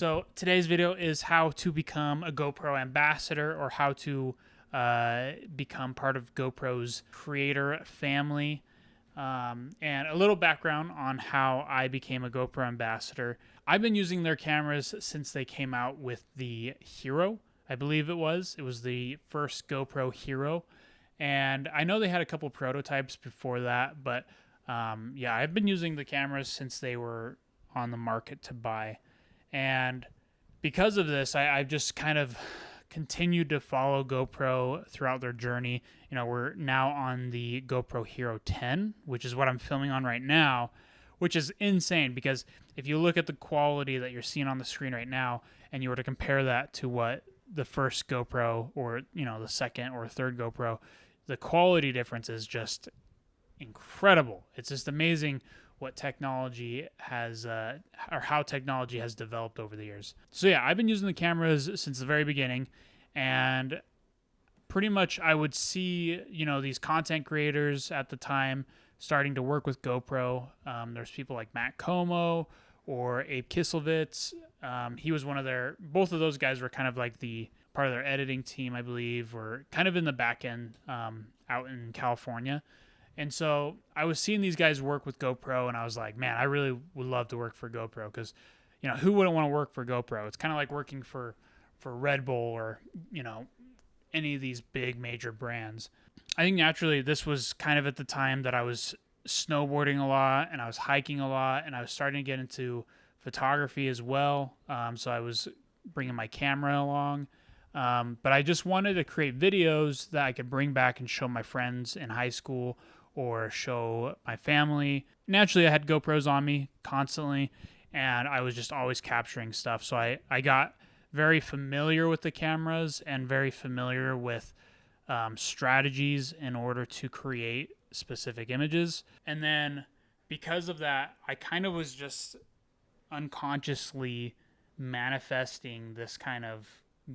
So today's video is how to become a GoPro ambassador, or how to become part of GoPro's creator family, and a little background on how I became a GoPro ambassador. I've been using their cameras since they came out with the Hero, I believe it was. It was the first GoPro Hero, and I know they had a couple prototypes before that, but yeah, I've been using the cameras since they were on the market to buy. And because of this, I've just kind of continued to follow GoPro throughout their journey. You know, we're now on the GoPro Hero 10, which is what I'm filming on right now, which is insane because if you look at the quality that you're seeing on the screen right now and you were to compare that to what the first GoPro, or, you know, the second or third GoPro, the quality difference is just incredible. It's just amazing what technology has, or how technology has developed over the years. So yeah, I've been using the cameras since the very beginning, and pretty much I would see, you know, these content creators at the time starting to work with GoPro. There's people like Matt Como or Abe Kiselevitz. He was one of their, both of those guys were kind of like the part of their editing team, I believe, or kind of in the back end out in California. And so I was seeing these guys work with GoPro, and I was like, man, I really would love to work for GoPro because, you know, who wouldn't want to work for GoPro? It's kind of like working for Red Bull or, you know, any of these big major brands. I think naturally this was kind of at the time that I was snowboarding a lot and I was hiking a lot, and I was starting to get into photography as well. So I was bringing my camera along. But I just wanted to create videos that I could bring back and show my friends in high school or show my family. Naturally, I had GoPros on me constantly, and I was just always capturing stuff. So I got very familiar with the cameras and very familiar with strategies in order to create specific images. And then because of that, I kind of was just unconsciously manifesting this kind of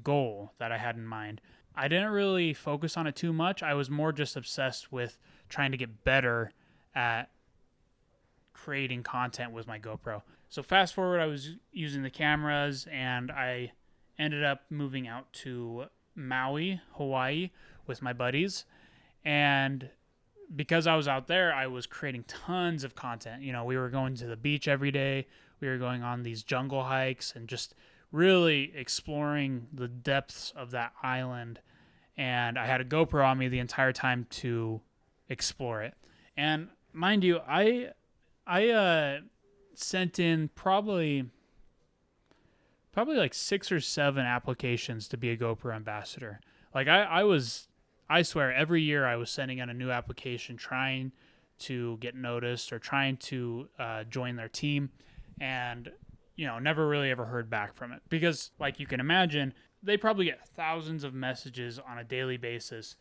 goal that I had in mind. I didn't really focus on it too much. I was more just obsessed with trying to get better at creating content with my GoPro. So fast forward, I was using the cameras, and I ended up moving out to Maui, Hawaii with my buddies. And because I was out there, I was creating tons of content. You know, we were going to the beach every day. We were going on these jungle hikes and just really exploring the depths of that island. And I had a GoPro on me the entire time to explore it. And mind you, I sent in probably like 6 or 7 applications to be a GoPro ambassador. Like I swear every year I was sending in a new application trying to get noticed or trying to join their team, and you know, never really ever heard back from it because, like you can imagine, they probably get thousands of messages on a daily basis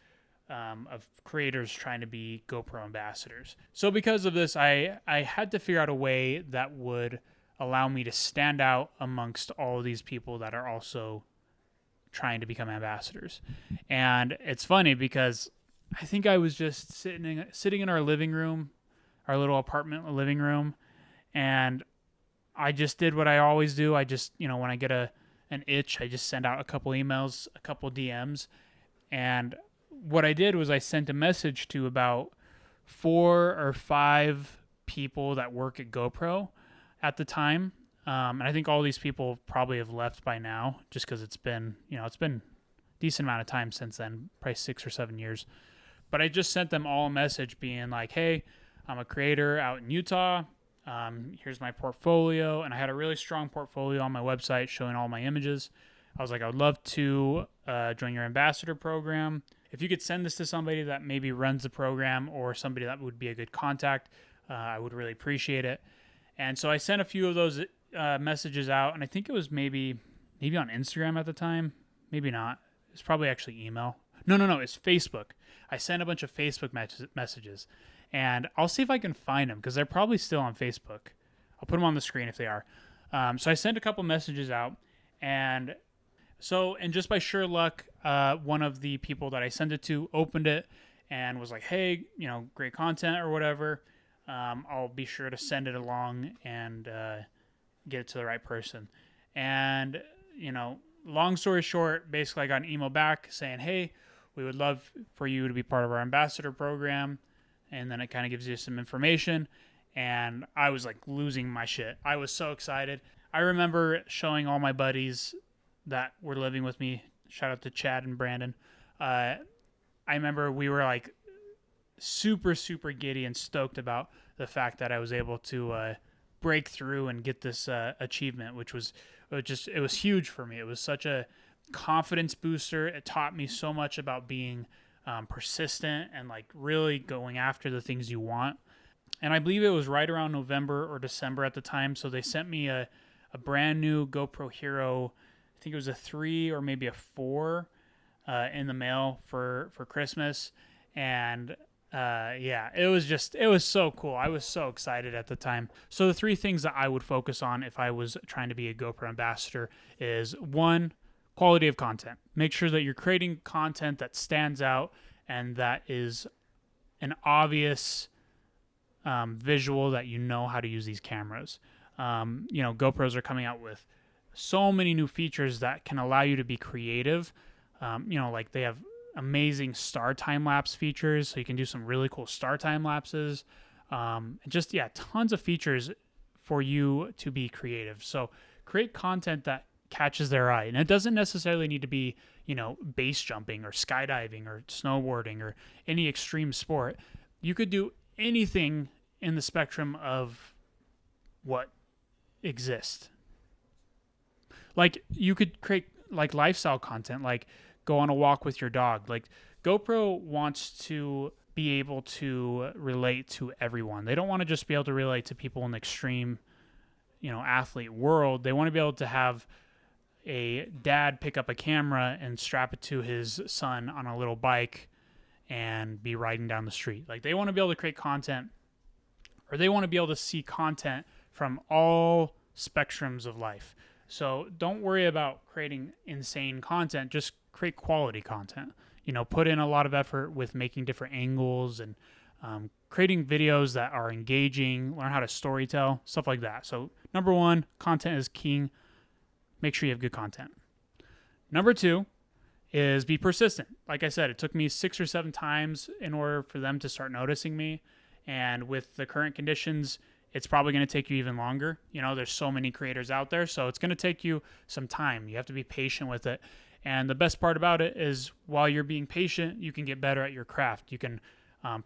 of creators trying to be GoPro ambassadors. So because of this, I had to figure out a way that would allow me to stand out amongst all of these people that are also trying to become ambassadors. And it's funny because I think I was just sitting in our living room, our little apartment living room, and I just did what I always do. I just, you know, when I get an itch, I just send out a couple emails, a couple DMs. And what I did was I sent a message to about 4 or 5 people that work at GoPro at the time. And I think all these people probably have left by now just because it's been a decent amount of time since then, probably 6 or 7 years. But I just sent them all a message being like, hey, I'm a creator out in Utah. Here's my portfolio. And I had a really strong portfolio on my website showing all my images. I was like, I would love to join your ambassador program. If you could send this to somebody that maybe runs the program or somebody that would be a good contact, I would really appreciate it. And so I sent a few of those messages out, and I think it was maybe on Instagram at the time. Maybe not. It's probably actually email. No, it's Facebook. I sent a bunch of Facebook messages. And I'll see if I can find them because they're probably still on Facebook. I'll put them on the screen if they are. So I sent a couple messages out. And just by sheer luck, one of the people that I sent it to opened it and was like, hey, you know, great content or whatever. I'll be sure to send it along and get it to the right person. And, you know, long story short, basically I got an email back saying, hey, we would love for you to be part of our ambassador program. And then it kind of gives you some information. And I was like losing my shit. I was so excited. I remember showing all my buddies that were living with me. Shout out to Chad and Brandon. I remember we were like super, super giddy and stoked about the fact that I was able to break through and get this achievement, which was it was huge for me. It was such a confidence booster. It taught me so much about being persistent and like really going after the things you want. And I believe it was right around November or December at the time. So they sent me a brand new GoPro Hero. I think it was a 3 or maybe a 4 in the mail for Christmas. And yeah, it was so cool. I was so excited at the time. So the 3 things that I would focus on if I was trying to be a GoPro ambassador is 1, quality of content. Make sure that you're creating content that stands out and that is an obvious visual that you know how to use these cameras. You know, GoPros are coming out with so many new features that can allow you to be creative. You know, like they have amazing star time-lapse features, so you can do some really cool star time-lapses. And just, yeah, tons of features for you to be creative. So create content that catches their eye. And it doesn't necessarily need to be, you know, base jumping or skydiving or snowboarding or any extreme sport. You could do anything in the spectrum of what exists. Like you could create like lifestyle content, like go on a walk with your dog. Like GoPro wants to be able to relate to everyone. They don't want to just be able to relate to people in the extreme, you know, athlete world. They want to be able to have a dad pick up a camera and strap it to his son on a little bike and be riding down the street. Like they want to be able to create content, or they want to be able to see content from all spectrums of life. So don't worry about creating insane content, just create quality content. You know, put in a lot of effort with making different angles and creating videos that are engaging, learn how to storytell, stuff like that. So number 1, content is king. Make sure you have good content. Number 2 is be persistent. Like I said, it took me 6 or 7 times in order for them to start noticing me. And with the current conditions, it's probably going to take you even longer. You know, there's so many creators out there, so it's going to take you some time. You have to be patient with it. And the best part about it is while you're being patient, you can get better at your craft. You can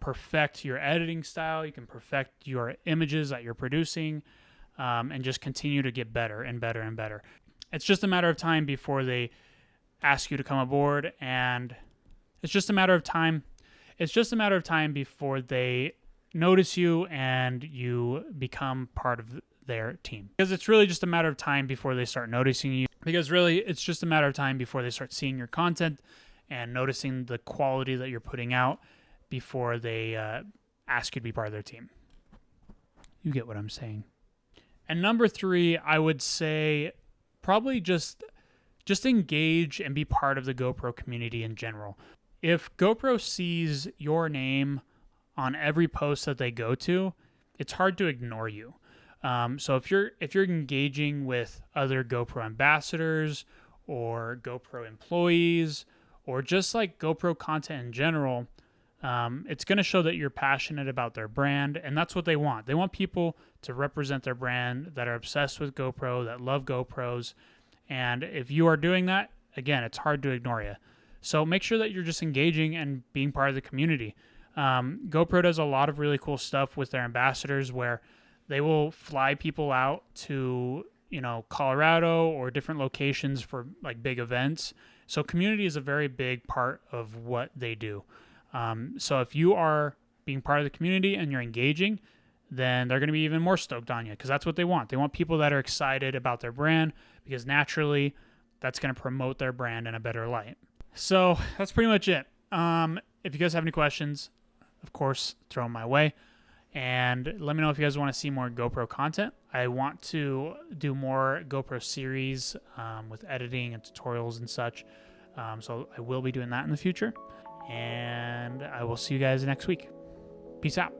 perfect your editing style. You can perfect your images that you're producing, and just continue to get better and better and better. It's just a matter of time before they ask you to come aboard, and it's just a matter of time. It's just a matter of time before they notice you and you become part of their team. Because it's really just a matter of time before they start noticing you. Because really, it's just a matter of time before they start seeing your content and noticing the quality that you're putting out before they ask you to be part of their team. You get what I'm saying. And number 3, I would say probably just engage and be part of the GoPro community in general. If GoPro sees your name on every post that they go to, it's hard to ignore you. So if you're engaging with other GoPro ambassadors or GoPro employees or just like GoPro content in general, it's going to show that you're passionate about their brand, and that's what they want. They want people to represent their brand that are obsessed with GoPro, that love GoPros. And if you are doing that, again, it's hard to ignore you. So make sure that you're just engaging and being part of the community. GoPro does a lot of really cool stuff with their ambassadors where they will fly people out to, you know, Colorado or different locations for like big events. So community is a very big part of what they do. So if you are being part of the community and you're engaging, then they're going to be even more stoked on you because that's what they want. They want people that are excited about their brand because naturally that's going to promote their brand in a better light. So that's pretty much it. If you guys have any questions, of course, throw them my way. And let me know if you guys want to see more GoPro content. I want to do more GoPro series with editing and tutorials and such. So I will be doing that in the future. And I will see you guys next week. Peace out.